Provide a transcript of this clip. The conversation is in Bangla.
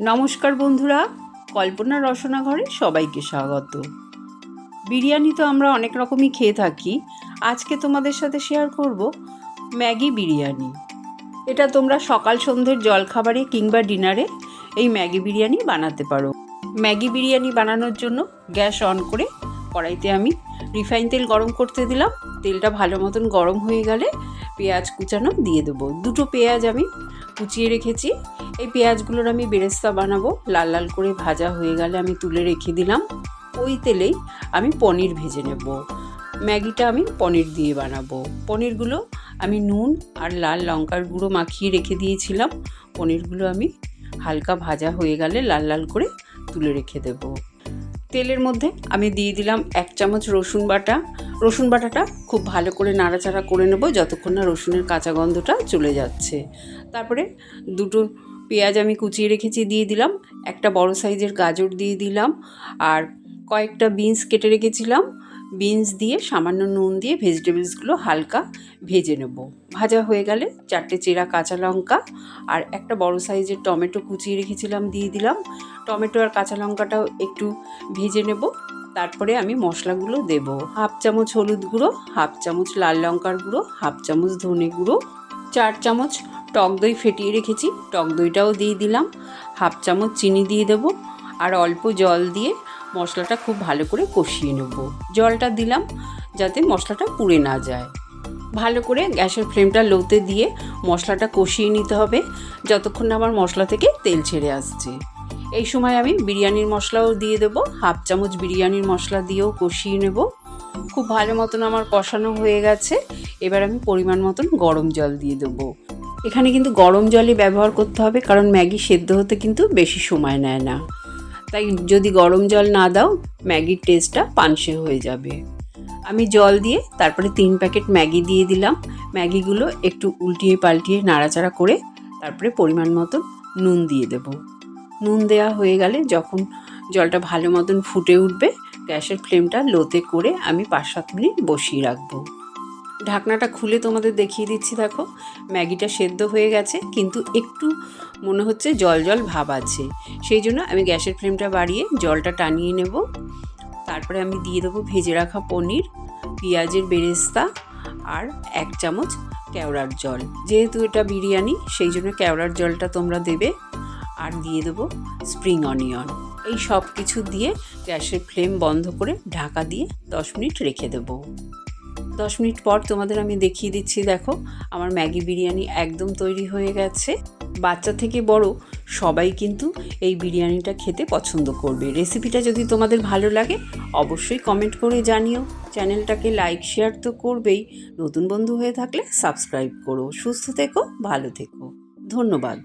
নমস্কার বন্ধুরা, কল্পনা রসনা ঘরে সবাইকে স্বাগত। বিরিয়ানি তো আমরা অনেক রকমই খেয়ে থাকি। আজকে তোমাদের সাথে শেয়ার করব ম্যাগি বিরিয়ানি। এটা তোমরা সকাল সন্ধ্যের জলখাবারে কিংবা ডিনারে এই ম্যাগি বিরিয়ানি বানাতে পারো। ম্যাগি বিরিয়ানি বানানোর জন্য গ্যাস অন করে কড়াইতে আমি রিফাইন তেল গরম করতে দিলাম। তেলটা ভালো মতন গরম হয়ে গেলে পেঁয়াজ কুচানো দিয়ে দেবো। দুটো পেঁয়াজ আমি কুচিয়ে রেখেছি। এই পেঁয়াজগুলোর আমি বেরেস্তা বানাবো। লাল লাল করে ভাজা হয়ে গেলে আমি তুলে রেখে দিলাম। ওই তেলেই আমি পনির ভেজে নেব। ম্যাগিটা আমি পনির দিয়ে বানাবো। পনিরগুলো আমি নুন আর লাল লঙ্কার গুঁড়ো মাখিয়ে রেখে দিয়েছিলাম। পনিরগুলো আমি হালকা ভাজা হয়ে গেলে লাল লাল করে তুলে রেখে দেব। তেলের মধ্যে আমি দিয়ে দিলাম 1 চামচ রসুন বাটা। রসুন বাটাটা খুব ভালো করে নাড়াচাড়া করে নেব যতক্ষণ না রসুনের কাঁচা গন্ধটা চলে যাচ্ছে। তারপরে দুটো পেঁয়াজ আমি কুচিয়ে রেখেছি দিয়ে দিলাম। একটা বড় সাইজের গাজর দিয়ে দিলাম। আর কয়েকটা বিনস কেটে রেখেছিলাম। বিনস দিয়ে সামান্য নুন দিয়ে ভেজিটেবলসগুলো হালকা ভেজে নেব। ভাজা হয়ে গেলে 4টে চেরা কাঁচা লঙ্কা আর একটা বড় সাইজের টমেটো কুচিয়ে রেখেছিলাম দিয়ে দিলাম। টমেটো আর কাঁচা লঙ্কাটাও একটু ভেজে নেব। তারপরে আমি মশলাগুলো দেব। 1/2 চামচ হলুদ গুঁড়ো, 1/2 চামচ লাল লঙ্কার গুঁড়ো, 1/2 চামচ ধনে গুঁড়ো, 4 চামচ টক দই ফেটিয়ে রেখেছি, টক দইটাও দিয়ে দিলাম। 1/2 চামচ চিনি দিয়ে দেব আর অল্প জল দিয়ে মশলাটা খুব ভালো করে কষিয়ে নেব। জলটা দিলাম যাতে মশলাটা পুড়ে না যায়। ভালো করে গ্যাসের ফ্লেমটা লোতে দিয়ে মশলাটা কষিয়ে নিতে হবে যতক্ষণ না আমার মশলা থেকে তেল ছেড়ে আসছে। এই সময় আমি বিরিয়ানির মশলাও দিয়ে দেব। 1/2 চামচ বিরিয়ানির মশলা দিয়েও কষিয়ে নেব। খুব ভালো মতন আমার কষানো হয়ে গেছে। এবার আমি পরিমাণ মতন গরম জল দিয়ে দেবো। এখানে কিন্তু গরম জলই ব্যবহার করতে হবে, কারণ ম্যাগি সেদ্ধ হতে কিন্তু বেশি সময় নেয় না। তাই যদি গরম জল না দাও ম্যাগির টেস্টটা পানসে হয়ে যাবে। আমি জল দিয়ে তারপরে 3 প্যাকেট ম্যাগি দিয়ে দিলাম। ম্যাগিগুলো একটু উল্টিয়ে পাল্টিয়ে নাড়াচাড়া করে তারপরে পরিমাণ মতন নুন দিয়ে দেব। নুন দেওয়া হয়ে গেলে যখন জলটা ভালো মতন ফুটে উঠবে গ্যাসের ফ্লেমটা লোতে করে আমি 5-7 মিনিট বসিয়ে রাখবো। ঢাকনাটা খুলে তোমাদের দেখিয়ে দিচ্ছি। দেখো ম্যাগিটা সেদ্ধ হয়ে গেছে, কিন্তু একটু মনে হচ্ছে জল জল ভাব আছে। সেই জন্য আমি গ্যাসের ফ্লেমটা বাড়িয়ে জলটা টানিয়ে নেব। তারপরে আমি দিয়ে দেবো ভেজে রাখা পনির, পেঁয়াজের বেরেস্তা আর 1 চামচ কেওড়ার জল। যেহেতু এটা বিরিয়ানি সেই জন্য কেওড়ার জলটা তোমরা দেবে। আর দিয়ে দেবো স্প্রিং অনিয়ন। এই সব কিছু দিয়ে গ্যাসের ফ্লেম বন্ধ করে ঢাকা দিয়ে 10 মিনিট রেখে দেবো। 10 মিনিট পর তোমাদের আমি দেখিয়ে দিচ্ছি। দেখো আমার ম্যাগি বিরিয়ানি একদম তৈরি হয়ে গেছে। বাচ্চা থেকে বড় সবাই কিন্তু এই বিরিয়ানিটা খেতে পছন্দ করবে। রেসিপিটা যদি তোমাদের ভালো লাগে অবশ্যই কমেন্ট করে জানিও। চ্যানেলটাকে লাইক শেয়ার তো করবেই, নতুন বন্ধু হয়ে থাকলে সাবস্ক্রাইব করো। সুস্থ থেকো, ভালো থেকো, ধন্যবাদ।